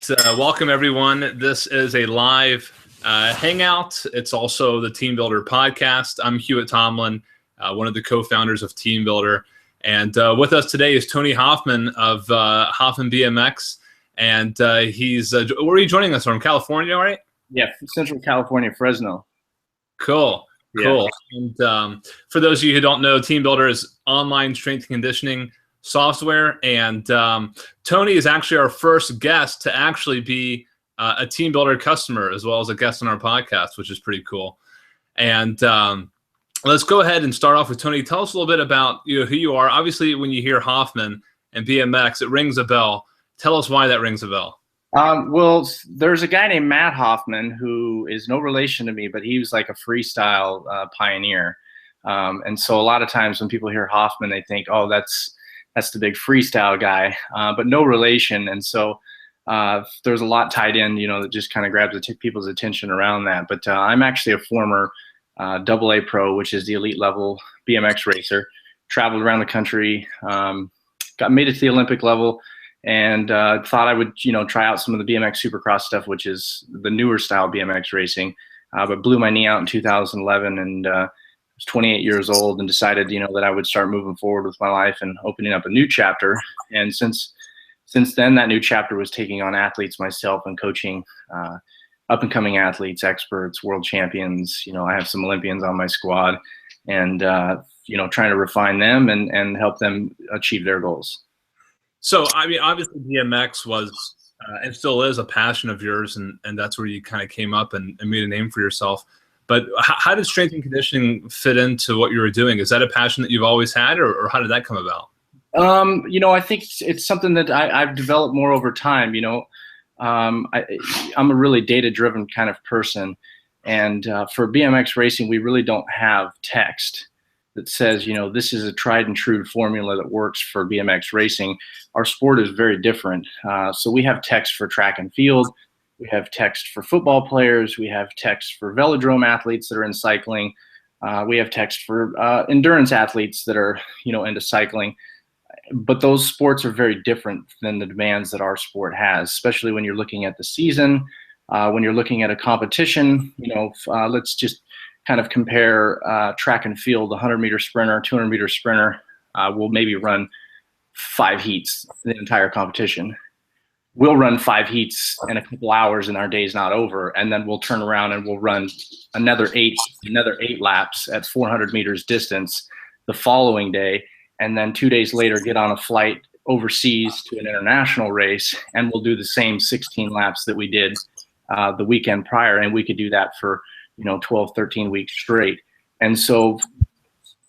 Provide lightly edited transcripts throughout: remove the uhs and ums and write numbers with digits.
Welcome, everyone. This is a live hangout. It's also the Team Builder podcast. I'm Hewitt Tomlin, one of the co-founders of Team Builder. And with us today is Tony Hoffman of Hoffman BMX. And he's, where are you joining us from? California, right? Yeah, Central California, Fresno. Cool. Yeah. Cool. And for those of you who don't know, Team Builder is online strength and conditioning software. And Tony is actually our first guest to actually be a Team Builder customer as well as a guest on our podcast, which is pretty cool. And let's go ahead and start off with Tony. Tell us a little bit about who you are. Obviously, when you hear Hoffman and BMX, it rings a bell. Tell us why that rings a bell. Well, there's a guy named Matt Hoffman who is no relation to me, but he was like a freestyle pioneer. And so a lot of times when people hear Hoffman, they think, oh, that's the big freestyle guy, but no relation. And so there's a lot tied in, that just kind of grabs people's attention around that. But I'm actually a former AA pro, which is the elite level BMX racer. Traveled around the country, made it to the Olympic level, and thought I would, try out some of the BMX Supercross stuff, which is the newer style BMX racing. But blew my knee out in 2011, and was 28 years old, and decided, that I would start moving forward with my life and opening up a new chapter. And since then, that new chapter was taking on athletes myself and coaching up and coming athletes, experts, world champions. I have some Olympians on my squad, and trying to refine them and help them achieve their goals. So, I mean, obviously BMX was and still is a passion of yours, and that's where you kind of came up and made a name for yourself. But how did strength and conditioning fit into what you were doing? Is that a passion that you've always had, or how did that come about? I think it's something that I've developed more over time. I'm a really data-driven kind of person, and for BMX racing, we really don't have text that says, this is a tried and true formula that works for BMX racing. Our sport is very different. So we have text for track and field. We have text for football players. We have text for velodrome athletes that are in cycling. We have text for endurance athletes that are, into cycling. But those sports are very different than the demands that our sport has, especially when you're looking at the season, when you're looking at a competition. Let's just kind of compare track and field. The 100-meter sprinter, 200-meter sprinter will maybe run 5 heats the entire competition. We'll run 5 heats in a couple hours and our day's not over, and then we'll turn around and we'll run another 8 laps at 400 meters distance the following day, and then 2 days later get on a flight overseas to an international race, and we'll do the same 16 laps that we did the weekend prior, and we could do that for 12, 13 weeks straight. And so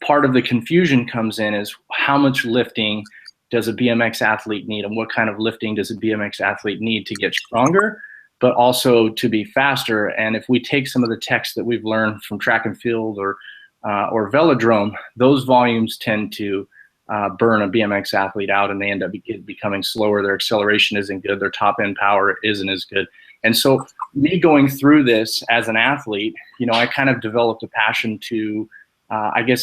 part of the confusion comes in is how much lifting does a BMX athlete need, and what kind of lifting does a BMX athlete need to get stronger, but also to be faster. And if we take some of the text that we've learned from track and field or velodrome, those volumes tend to burn a BMX athlete out, and they end up becoming slower. Their acceleration isn't good. Their top end power isn't as good. And so me going through this as an athlete, I kind of developed a passion to,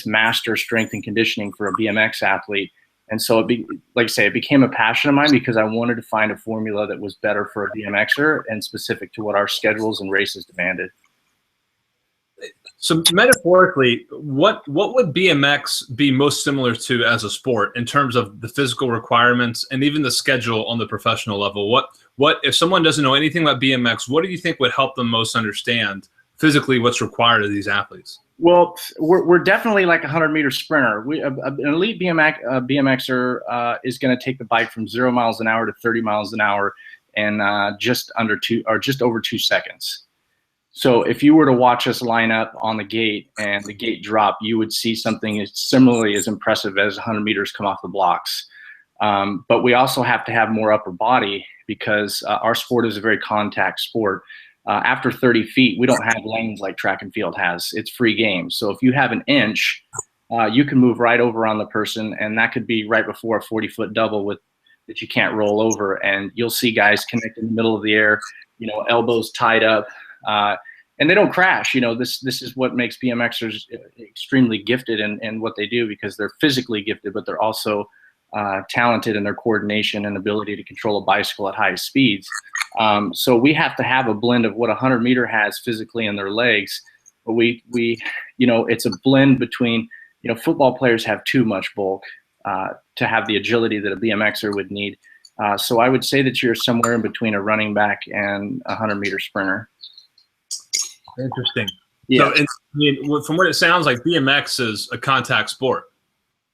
master strength and conditioning for a BMX athlete. And so it became a passion of mine because I wanted to find a formula that was better for a BMXer and specific to what our schedules and races demanded. So metaphorically, what would BMX be most similar to as a sport in terms of the physical requirements and even the schedule on the professional level? What if someone doesn't know anything about BMX, what do you think would help them most understand physically what's required of these athletes? Well, we're definitely like a 100-meter sprinter. An elite BMXer is going to take the bike from 0 miles an hour to 30 miles an hour in just over 2 seconds. So if you were to watch us line up on the gate and the gate drop, you would see something similarly as impressive as 100 meters come off the blocks. But we also have to have more upper body because our sport is a very contact sport. After 30 feet, we don't have lanes like track and field has. It's free game. So if you have an inch, you can move right over on the person, and that could be right before a 40-foot double that you can't roll over. And you'll see guys connect in the middle of the air, elbows tied up, and they don't crash. This is what makes BMXers extremely gifted in what they do, because they're physically gifted, but they're also talented in their coordination and ability to control a bicycle at high speeds. So we have to have a blend of what a 100-meter has physically in their legs. But it's a blend between, football players have too much bulk to have the agility that a BMXer would need. So I would say that you're somewhere in between a running back and a 100-meter sprinter. Interesting. Yeah. So, from what it sounds like, BMX is a contact sport.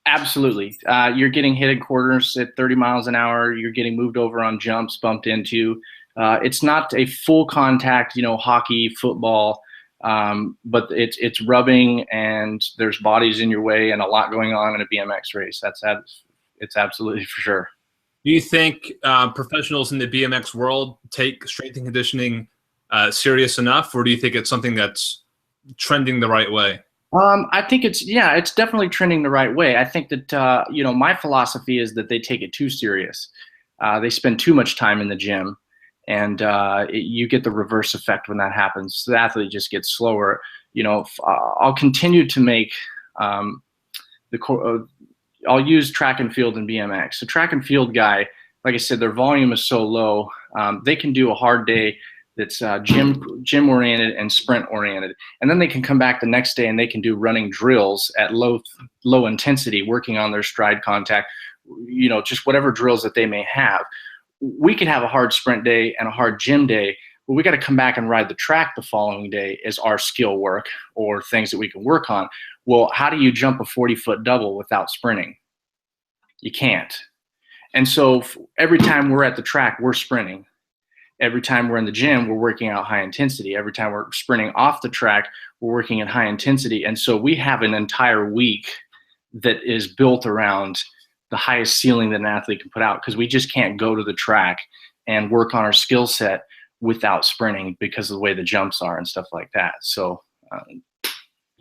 Absolutely. You're getting hit in corners at 30 miles an hour. You're getting moved over on jumps, bumped into. It's not a full contact, hockey, football, but it's rubbing, and there's bodies in your way and a lot going on in a BMX race. It's absolutely for sure. Do you think professionals in the BMX world take strength and conditioning serious enough, or do you think it's something that's trending the right way? I think it's definitely trending the right way. I think that, my philosophy is that they take it too serious. They spend too much time in the gym, and you get the reverse effect when that happens. The athlete just gets slower. I'll continue to make I'll use track and field and BMX. So track and field guy, like I said, their volume is so low. They can do a hard day that's gym oriented and sprint oriented, and then they can come back the next day and they can do running drills at low intensity, working on their stride contact, just whatever drills that they may have. We can have a hard sprint day and a hard gym day, but we got to come back and ride the track the following day as our skill work or things that we can work on. Well, how do you jump a 40-foot double without sprinting? You can't. And so every time we're at the track, we're sprinting. Every time we're in the gym, we're working out high intensity. Every time we're sprinting off the track, we're working at high intensity. And so we have an entire week that is built around the highest ceiling that an athlete can put out, because we just can't go to the track and work on our skill set without sprinting because of the way the jumps are and stuff like that. So,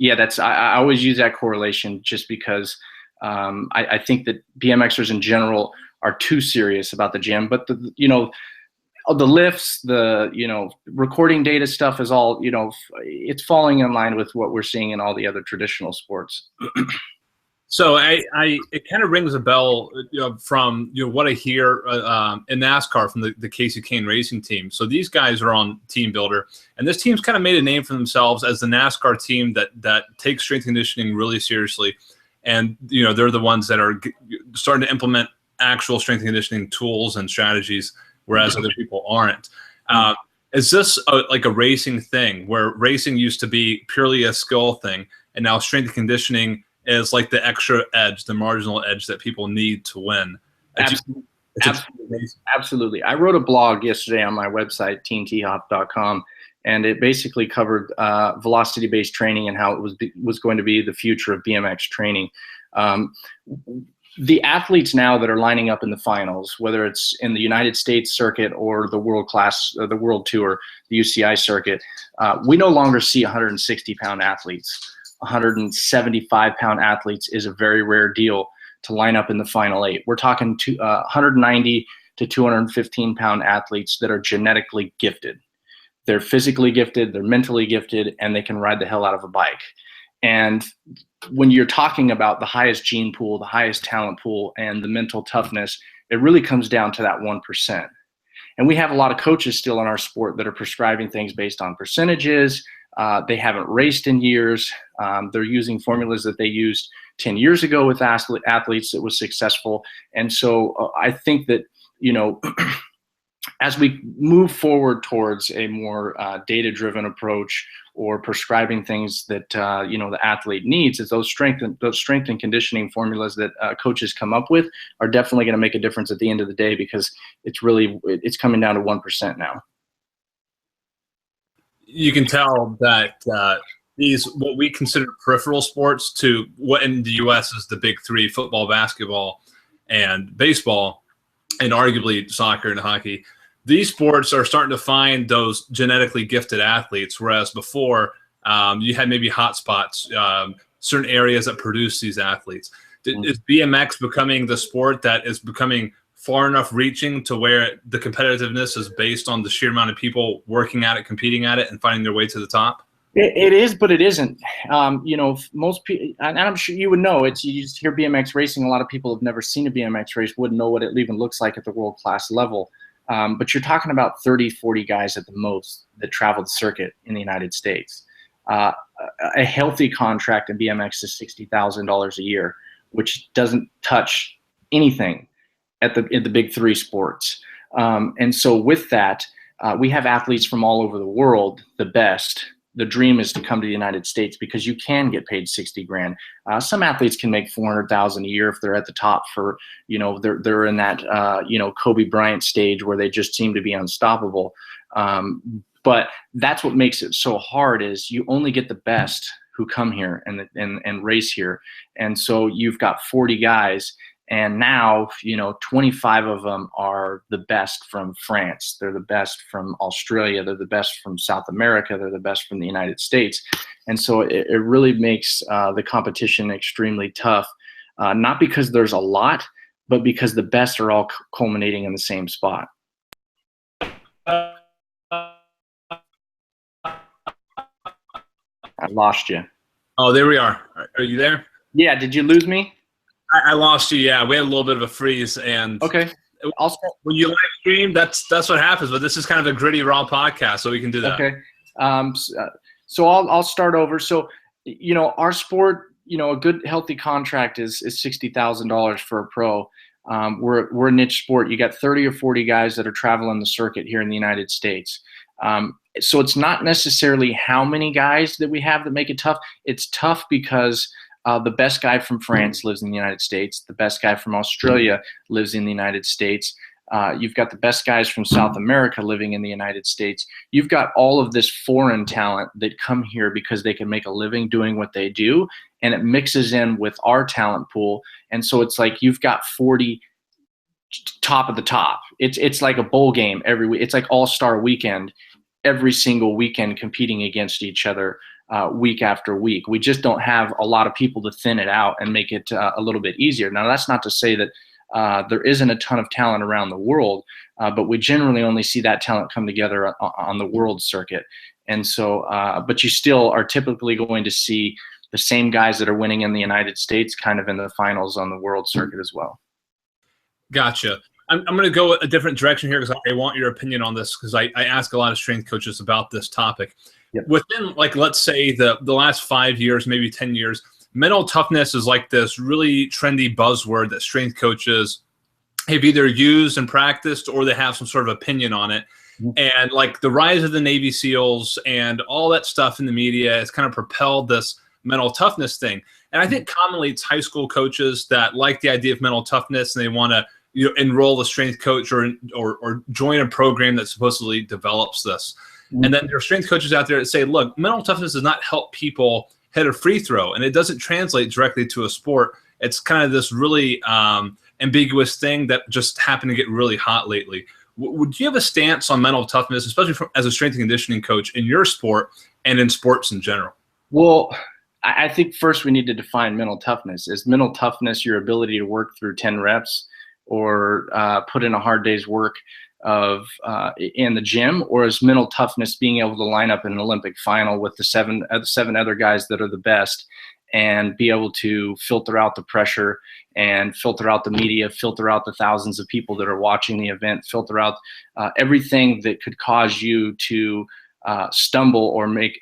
I always use that correlation just because I think that BMXers in general are too serious about the gym, but the lifts, the recording data stuff is all, it's falling in line with what we're seeing in all the other traditional sports. So it kind of rings a bell from what I hear in NASCAR from the Casey Kane racing team. So these guys are on Team Builder, and this team's kind of made a name for themselves as the NASCAR team that takes strength conditioning really seriously, and they're the ones that are starting to implement actual strength conditioning tools and strategies, whereas other people aren't. Is this like a racing thing where racing used to be purely a skill thing, and now strength and conditioning is like the extra edge, the marginal edge that people need to win? Absolutely. I wrote a blog yesterday on my website, teamthop.com, and it basically covered velocity-based training and how it was going to be the future of BMX training. The athletes now that are lining up in the finals, whether it's in the United States circuit or the world class, or the world tour, the UCI circuit, we no longer see 160-pound athletes. 175-pound athletes is a very rare deal to line up in the final 8. We're talking 190 to 215-pound athletes that are genetically gifted. They're physically gifted, they're mentally gifted, and they can ride the hell out of a bike. And when you're talking about the highest gene pool, the highest talent pool, and the mental toughness, it really comes down to that 1%. And we have a lot of coaches still in our sport that are prescribing things based on percentages. They haven't raced in years. They're using formulas that they used 10 years ago with athletes that was successful. And so I think that, as we move forward towards a more data-driven approach or prescribing things that the athlete needs, is those strength and conditioning formulas that coaches come up with are definitely going to make a difference at the end of the day, because it's coming down to 1% now. You can tell that these, what we consider peripheral sports to what in the U.S. is the big three: football, basketball, and baseball, and arguably soccer and hockey. These sports are starting to find those genetically gifted athletes, whereas before you had maybe hot spots, certain areas that produce these athletes. Is BMX becoming the sport that is becoming far enough reaching to where the competitiveness is based on the sheer amount of people working at it, competing at it, and finding their way to the top? It is, but it isn't. Most people, and I'm sure you would know, you just hear BMX racing. A lot of people have never seen a BMX race, wouldn't know what it even looks like at the world class level. But you're talking about 30, 40 guys at the most that travel the circuit in the United States. A healthy contract in BMX is $60,000 a year, which doesn't touch anything in the big three sports. And so with that, we have athletes from all over the world, the best. The dream is to come to the United States because you can get paid 60 grand. Some athletes can make 400,000 a year if they're at the top for, they're in that, Kobe Bryant stage where they just seem to be unstoppable. But that's what makes it so hard is you only get the best who come here and race here. And so you've got 40 guys. And now, 25 of them are the best from France. They're the best from Australia. They're the best from South America. They're the best from the United States. And so it really makes the competition extremely tough, not because there's a lot, but because the best are all culminating in the same spot. I lost you. Oh, there we are. Are you there? Yeah. Did you lose me? I lost you. Yeah, we had a little bit of a freeze, and okay. When you live stream, that's what happens. But this is kind of a gritty, raw podcast, so we can do that. Okay. So I'll start over. So our sport, a good healthy contract is $60,000 for a pro. We're a niche sport. You got 30 or 40 guys that are traveling the circuit here in the United States. So it's not necessarily how many guys that we have that make it tough. It's tough because the best guy from France lives in the United States. The best guy from Australia lives in the United States. You've got the best guys from South America living in the United States. You've got all of this foreign talent that come here because they can make a living doing what they do, and it mixes in with our talent pool. And so it's like you've got 40 top of the top. It's like a bowl game every week. It's like all-star weekend every single weekend competing against each other. Week after week. We just don't have a lot of people to thin it out and make it a little bit easier. Now, that's not to say that there isn't a ton of talent around the world, but we generally only see that talent come together on the world circuit. And so, but you still are typically going to see the same guys that are winning in the United States kind of in the finals on the world circuit as well. Gotcha. I'm going to go a different direction here because I want your opinion on this because I ask a lot of strength coaches about this topic. Yep. Within, let's say the last 5 years, maybe 10 years, mental toughness is like this really trendy buzzword that strength coaches have either used and practiced or they have some sort of opinion on it. Mm-hmm. And like the rise of the Navy SEALs and all that stuff in the media has kind of propelled this mental toughness thing. And I think commonly it's high school coaches that like the idea of mental toughness and they want to enroll a strength coach or join a program that supposedly develops this. And then there are strength coaches out there that say, look, mental toughness does not help people hit a free throw, and it doesn't translate directly to a sport. It's kind of this really ambiguous thing that just happened to get really hot lately. Would you have a stance on mental toughness, especially as a strength and conditioning coach in your sport and in sports in general? Well, I think first we need to define mental toughness. Is mental toughness your ability to work through 10 reps or put in a hard day's work in the gym, or is mental toughness being able to line up in an Olympic final with the seven other guys that are the best and be able to filter out the pressure and filter out the media, filter out the thousands of people that are watching the event, filter out everything that could cause you to stumble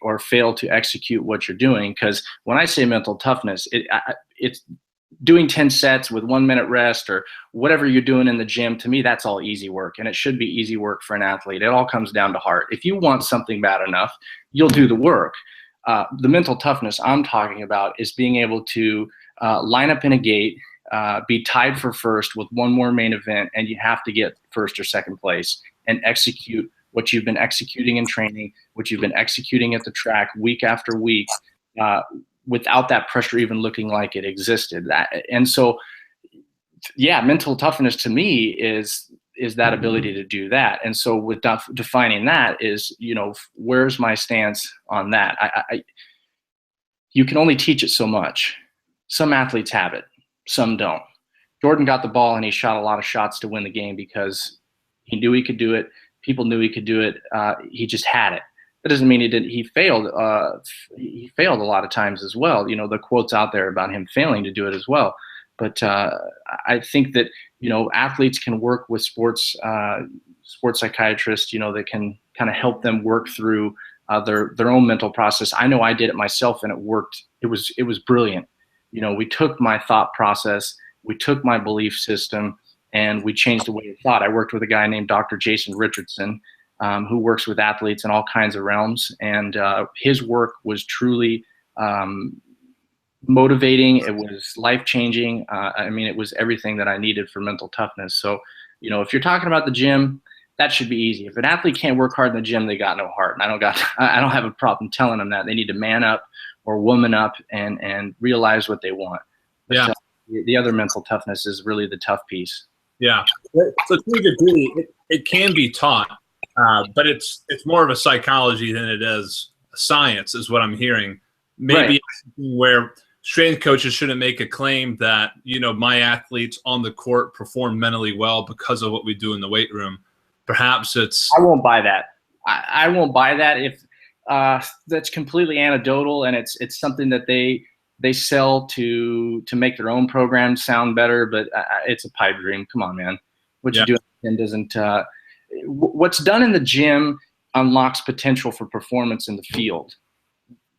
or fail to execute what you're doing. Because when I say mental toughness, it's doing 10 sets with 1 minute rest or whatever you're doing in the gym. To me, that's all easy work, and it should be easy work for an athlete. It all comes down to heart. If you want something bad enough, you'll do the work. The mental toughness I'm talking about is being able to line up in a gate, be tied for first with one more main event, and you have to get first or second place and execute what you've been executing in training, what you've been executing at the track week after week, without that pressure even looking like it existed. And so, yeah, mental toughness to me is that ability to do that. And so with defining that is, where's my stance on that? You can only teach it so much. Some athletes have it, some don't. Jordan got the ball and he shot a lot of shots to win the game because he knew he could do it. People knew he could do it. He just had it. That doesn't mean he didn't. He failed. He failed a lot of times as well. The quotes out there about him failing to do it as well. But I think that athletes can work with sports psychiatrists, that can kind of help them work through their own mental process. I know I did it myself, and it worked. It was brilliant. We took my thought process, we took my belief system, and we changed the way I thought. I worked with a guy named Dr. Jason Richardson, who works with athletes in all kinds of realms, and his work was truly motivating. It was life-changing. I mean, it was everything that I needed for mental toughness. So, if you're talking about the gym, that should be easy. If an athlete can't work hard in the gym, they got no heart. And I don't have a problem telling them that. They need to man up or woman up and realize what they want. But, yeah. The other mental toughness is really the tough piece. Yeah. So to a degree, it can be taught, but it's more of a psychology than it is science, is what I'm hearing. Maybe Right. Where strength coaches shouldn't make a claim that, my athletes on the court perform mentally well because of what we do in the weight room. Perhaps it's... I won't buy that. I won't buy that if that's completely anecdotal, and it's something that they sell to make their own program sound better, but it's a pipe dream. Come on, man. What you do in the gym doesn't what's done in the gym unlocks potential for performance in the field.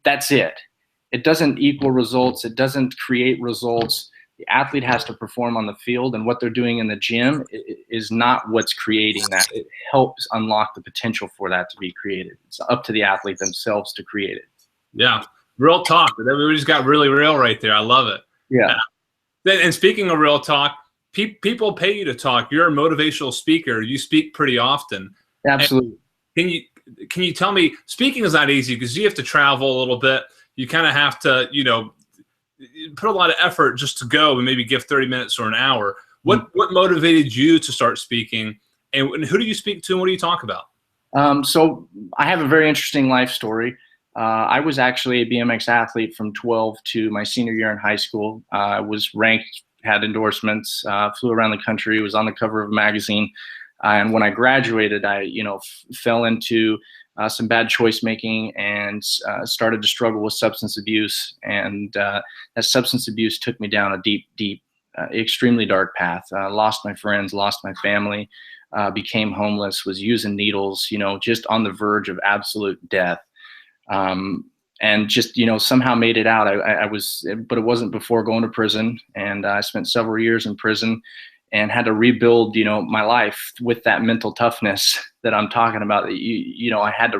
That's it. It doesn't equal results. It doesn't create results. The athlete has to perform on the field, and what they're doing in the gym is not what's creating that. It helps unlock the potential for that to be created. It's up to the athlete themselves to create it. Yeah. Real talk. We just got really real right there. I love it. Yeah. And speaking of real talk, people pay you to talk. You're a motivational speaker. You speak pretty often. Absolutely. And can you tell me, speaking is not easy because you have to travel a little bit. You kind of have to, put a lot of effort just to go and maybe give 30 minutes or an hour. What motivated you to start speaking, and who do you speak to and what do you talk about? So I have a very interesting life story. I was actually a BMX athlete from 12 to my senior year in high school. I was ranked, had endorsements, flew around the country, was on the cover of a magazine. And when I graduated, I, fell into some bad choice making and started to struggle with substance abuse. And that substance abuse took me down a deep, extremely dark path. Lost my friends, lost my family, became homeless, was using needles, just on the verge of absolute death. And just, somehow made it out. But it wasn't before going to prison. And I spent several years in prison and had to rebuild, my life with that mental toughness that I'm talking about. I had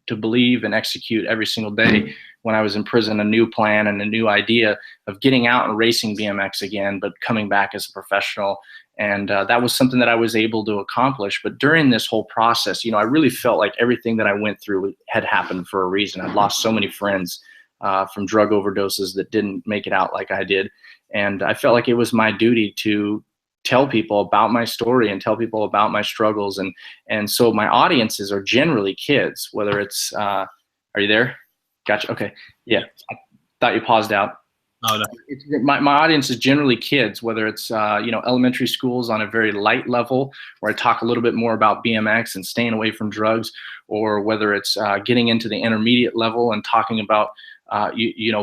to believe and execute every single day when I was in prison, a new plan and a new idea of getting out and racing BMX again, but coming back as a professional. And that was something that I was able to accomplish. But during this whole process, I really felt like everything that I went through had happened for a reason. I'd lost so many friends from drug overdoses that didn't make it out like I did. And I felt like it was my duty to tell people about my story and tell people about my struggles. And so my audiences are generally kids, whether it's, are you there? Gotcha. Okay. Yeah. I thought you paused out. Oh, no. My audience is generally kids, whether it's, elementary schools on a very light level where I talk a little bit more about BMX and staying away from drugs, or whether it's getting into the intermediate level and talking about,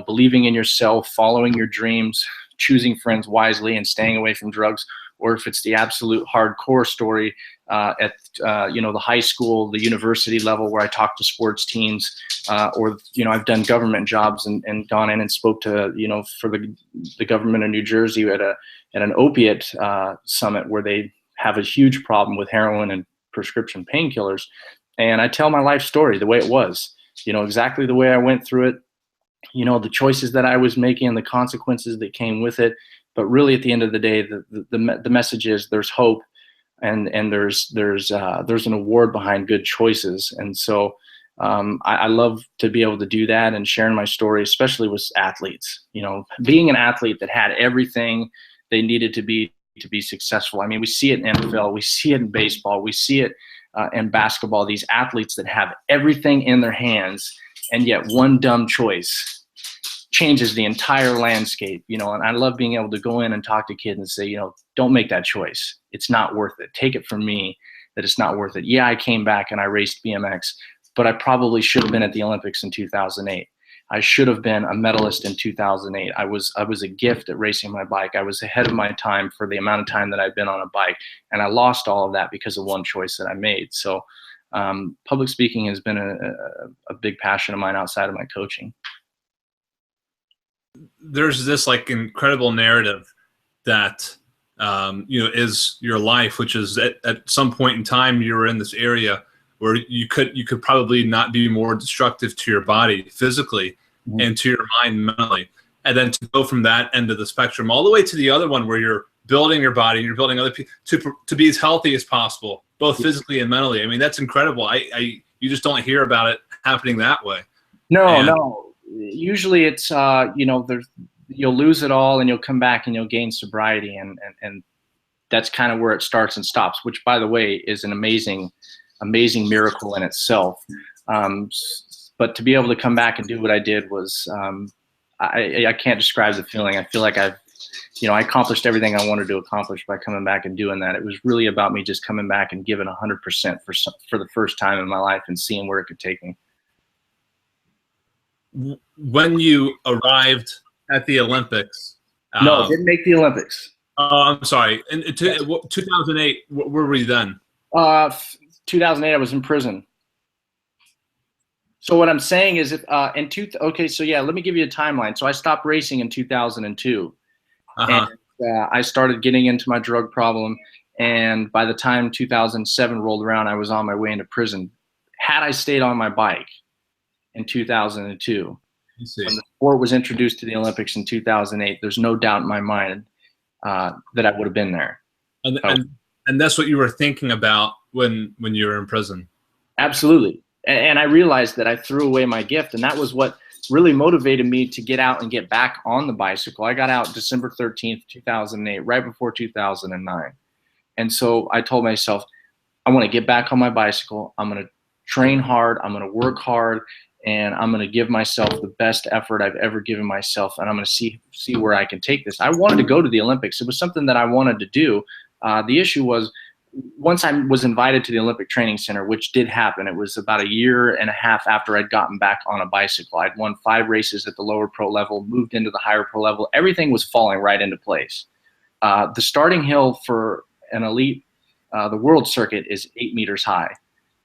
believing in yourself, following your dreams, choosing friends wisely and staying away from drugs, or if it's the absolute hardcore story at the high school, the university level where I talk to sports teams, or I've done government jobs and gone in and spoke to for the government of New Jersey at an opiate summit where they have a huge problem with heroin and prescription painkillers, and I tell my life story the way it was, exactly the way I went through it, the choices that I was making and the consequences that came with it. But really, at the end of the day, the message is there's hope, and there's an award behind good choices. And so I love to be able to do that and sharing my story, especially with athletes. Being an athlete that had everything they needed to be successful. I mean, we see it in NFL, we see it in baseball, we see it in basketball. These athletes that have everything in their hands, and yet one dumb choice changes the entire landscape, and I love being able to go in and talk to kids and say, don't make that choice. It's not worth it. Take it from me that it's not worth it. Yeah, I came back and I raced BMX, but I probably should have been at the Olympics in 2008. I should have been a medalist in 2008. I was a gift at racing my bike. I was ahead of my time for the amount of time that I've been on a bike, and I lost all of that because of one choice that I made. So public speaking has been a big passion of mine outside of my coaching. There's this like incredible narrative that is your life, which is at some point in time you were in this area where you could probably not be more destructive to your body physically and to your mind mentally, and then to go from that end of the spectrum all the way to the other one where you're building your body and you're building other people to be as healthy as possible, both physically and mentally. I mean, that's incredible. You just don't hear about it happening that way. No. Usually it's you'll lose it all and you'll come back and you'll gain sobriety, and that's kind of where it starts and stops, which, by the way, is an amazing miracle in itself. But to be able to come back and do what I did was, I can't describe the feeling. I feel like I accomplished everything I wanted to accomplish by coming back and doing that. It was really about me just coming back and giving 100% for the first time in my life and seeing where it could take me. When you arrived at the Olympics, no, didn't make the Olympics. Oh, I'm sorry. In 2008, where were you then? 2008, I was in prison. So what I'm saying is, let me give you a timeline. So I stopped racing in 2002, and I started getting into my drug problem. And by the time 2007 rolled around, I was on my way into prison. Had I stayed on my bike in 2002, when the sport was introduced to the Olympics in 2008, there's no doubt in my mind that I would have been there. And that's what you were thinking about when you were in prison? Absolutely. And I realized that I threw away my gift, and that was what really motivated me to get out and get back on the bicycle. I got out December 13th, 2008, right before 2009. And so I told myself, I want to get back on my bicycle. I'm going to train hard. I'm going to work hard, and I'm going to give myself the best effort I've ever given myself. And I'm going to see where I can take this. I wanted to go to the Olympics. It was something that I wanted to do. The issue was, once I was invited to the Olympic Training Center, which did happen, it was about a year and a half after I'd gotten back on a bicycle. I'd won 5 races at the lower pro level, moved into the higher pro level. Everything was falling right into place. The starting hill for an elite, the world circuit, is 8 meters high.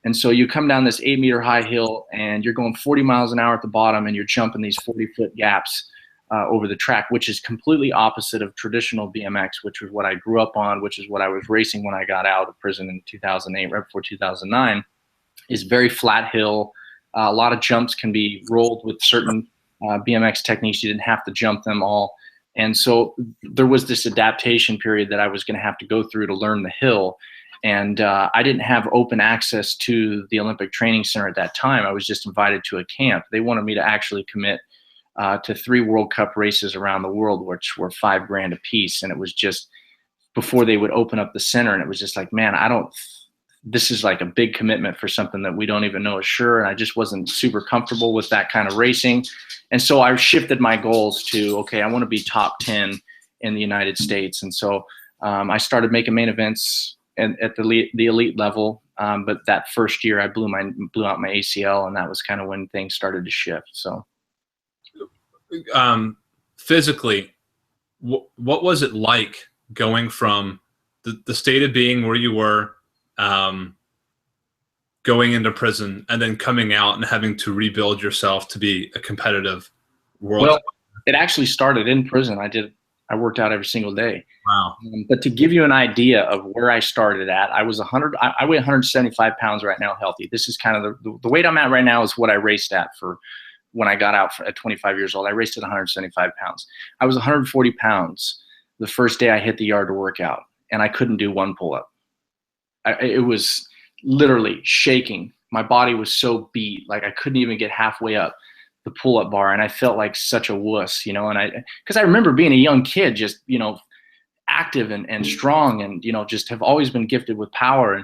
And so you come down this 8-meter high hill and you're going 40 miles an hour at the bottom, and you're jumping these 40-foot gaps over the track, which is completely opposite of traditional BMX, which was what I grew up on, which is what I was racing when I got out of prison in 2008, right before 2009, is very flat hill. A lot of jumps can be rolled with certain BMX techniques. You didn't have to jump them all. And so there was this adaptation period that I was going to have to go through to learn the hill. And I didn't have open access to the Olympic Training Center at that time. I was just invited to a camp. They wanted me to actually commit to 3 World Cup races around the world, which were $5,000 a piece. And it was just before they would open up the center. And it was just like, man, this is like a big commitment for something that we don't even know is sure. And I just wasn't super comfortable with that kind of racing. And so I shifted my goals to, okay, I want to be top 10 in the United States. And so I started making main events at the elite level. But that first year I blew out my ACL, and that was kind of when things started to shift. So. Physically, what was it like going from the state of being where you were, going into prison, and then coming out and having to rebuild yourself to be a competitive world? Well, it actually started in prison. I worked out every single day. Wow. But to give you an idea of where I started at, I weigh 175 pounds right now, healthy. This is kind of the weight I'm at right now is what I raced at for when I got out at 25 years old. I raced at 175 pounds. I was 140 pounds the first day I hit the yard to work out, and I couldn't do one pull-up. It was literally shaking. My body was so beat, like I couldn't even get halfway up the pull-up bar, and I felt like such a wuss, because I remember being a young kid, just, active and strong, and, just have always been gifted with power.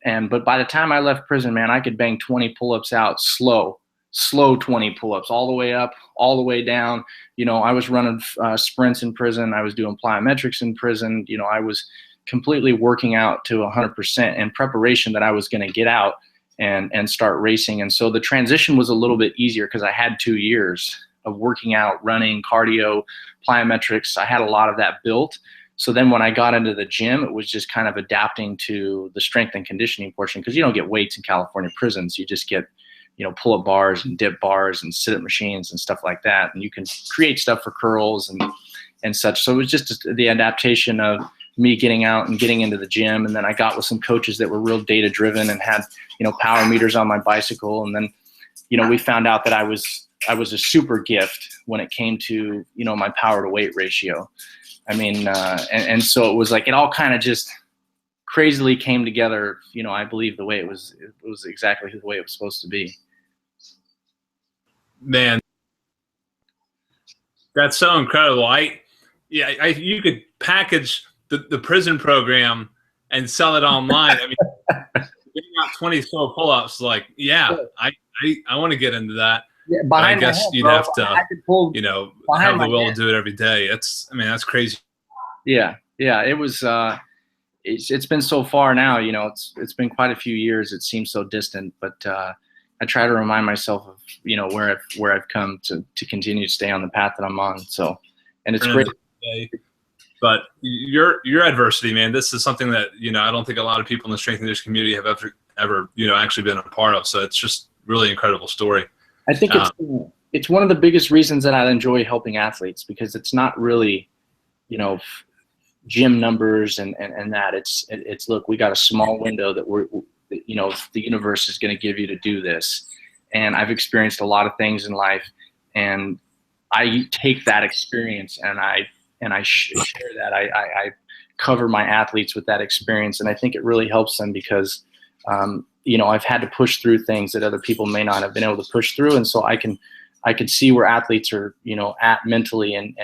But by the time I left prison, man, I could bang 20 pull-ups out slow 20 pull-ups, all the way up, all the way down. I was running sprints in prison. I was doing plyometrics in prison. I was completely working out to 100% in preparation that I was going to get out and start racing. And so the transition was a little bit easier because I had 2 years of working out, running, cardio, plyometrics. I had a lot of that built. So then when I got into the gym, it was just kind of adapting to the strength and conditioning portion, because you don't get weights in California prisons. You just get, pull-up bars and dip bars and sit-up machines and stuff like that. And you can create stuff for curls and such. So it was just the adaptation of me getting out and getting into the gym. And then I got with some coaches that were real data-driven and had, power meters on my bicycle. And then, we found out that I was a super gift when it came to, my power to weight ratio. I mean, and so it was like, it all kind of just crazily came together, I believe it was exactly the way it was supposed to be. Man, that's so incredible. You could package the prison program and sell it online. I mean, getting out 20 slow pull-ups, like, I want to get into that. Yeah, I guess you'd have to, have the will to do it every day. That's crazy. Yeah. It was. It's been so far now. It's been quite a few years. It seems so distant, but I try to remind myself of where I've come to continue to stay on the path that I'm on. So, and it's great. But your adversity, man, this is something that I don't think a lot of people in the strength and conditioning community have ever actually been a part of. So it's just really incredible story. I think it's one of the biggest reasons that I enjoy helping athletes, because it's not really, gym numbers and that. It's look, we got a small window that the universe is going to give you to do this. And I've experienced a lot of things in life, and I take that experience and I share that. I cover my athletes with that experience, and I think it really helps them because, I've had to push through things that other people may not have been able to push through. And so I can see where athletes are, at mentally, and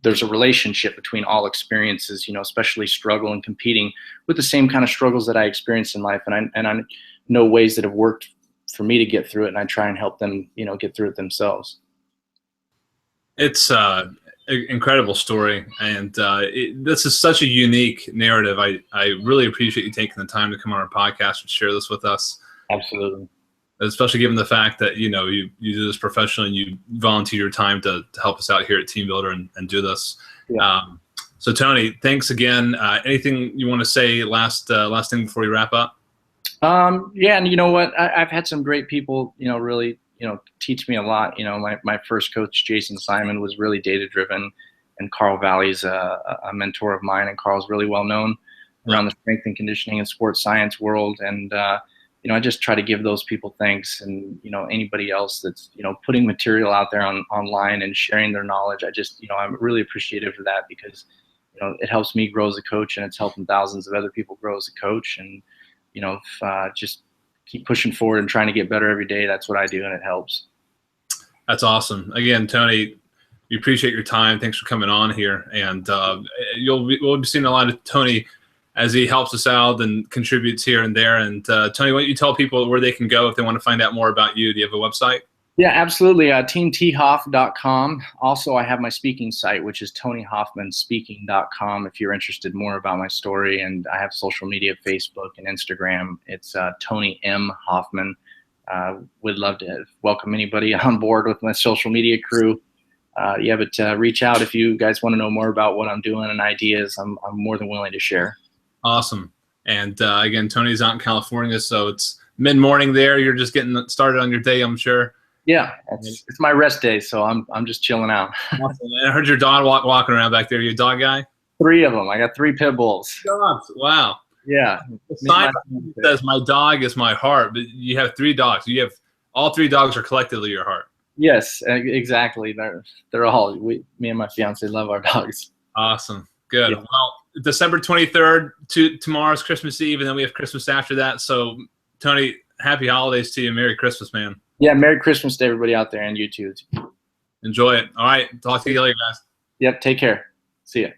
there's a relationship between all experiences, especially struggle and competing with the same kind of struggles that I experienced in life. And I know ways that have worked for me to get through it, and I try and help them, get through it themselves. It's an incredible story, and this is such a unique narrative. I really appreciate you taking the time to come on our podcast and share this with us. Absolutely. Especially given the fact that, you do this professionally and you volunteer your time to help us out here at Team Builder and do this. Yeah. So Tony, thanks again. Anything you want to say last thing before we wrap up? Yeah. And you know what, I've had some great people, really, teach me a lot. My first coach, Jason Simon, was really data driven, and Carl Valley's a mentor of mine, and Carl's really well known around the strength and conditioning and sports science world. And, I just try to give those people thanks, and, anybody else that's, putting material out there online and sharing their knowledge. I'm really appreciative of that, because, it helps me grow as a coach, and it's helping thousands of other people grow as a coach. And, just keep pushing forward and trying to get better every day. That's what I do, and it helps. That's awesome. Again, Tony, we appreciate your time. Thanks for coming on here. And we'll be seeing a lot of Tony as he helps us out and contributes here and there. And Tony, why don't you tell people where they can go if they want to find out more about you? Do you have a website? Yeah, absolutely. teamthoff.com. Also, I have my speaking site, which is tonyhoffmanspeaking.com, if you're interested more about my story. And I have social media, Facebook and Instagram. It's Tony M. Hoffman. Would love to welcome anybody on board with my social media crew. But reach out if you guys want to know more about what I'm doing and ideas. I'm more than willing to share. Awesome. And again, Tony's out in California, so it's mid-morning there. You're just getting started on your day, I'm sure. Yeah, it's my rest day, so I'm just chilling out. Awesome. And I heard your dog walking around back there. You a dog guy? 3 of them. I got 3 pit bulls. Dogs. Wow. Yeah. The sign says my dog is my heart, but you have 3 dogs. You have all 3 dogs are collectively your heart. Yes, exactly. They're all me and my fiance love our dogs. Awesome. Good. Yeah. Well, December 23rd to tomorrow's Christmas Eve, and then we have Christmas after that. So, Tony, happy holidays to you. Merry Christmas, man. Yeah, Merry Christmas to everybody out there, and you too. Enjoy it. All right. Talk to you later, guys. Yep. Take care. See ya.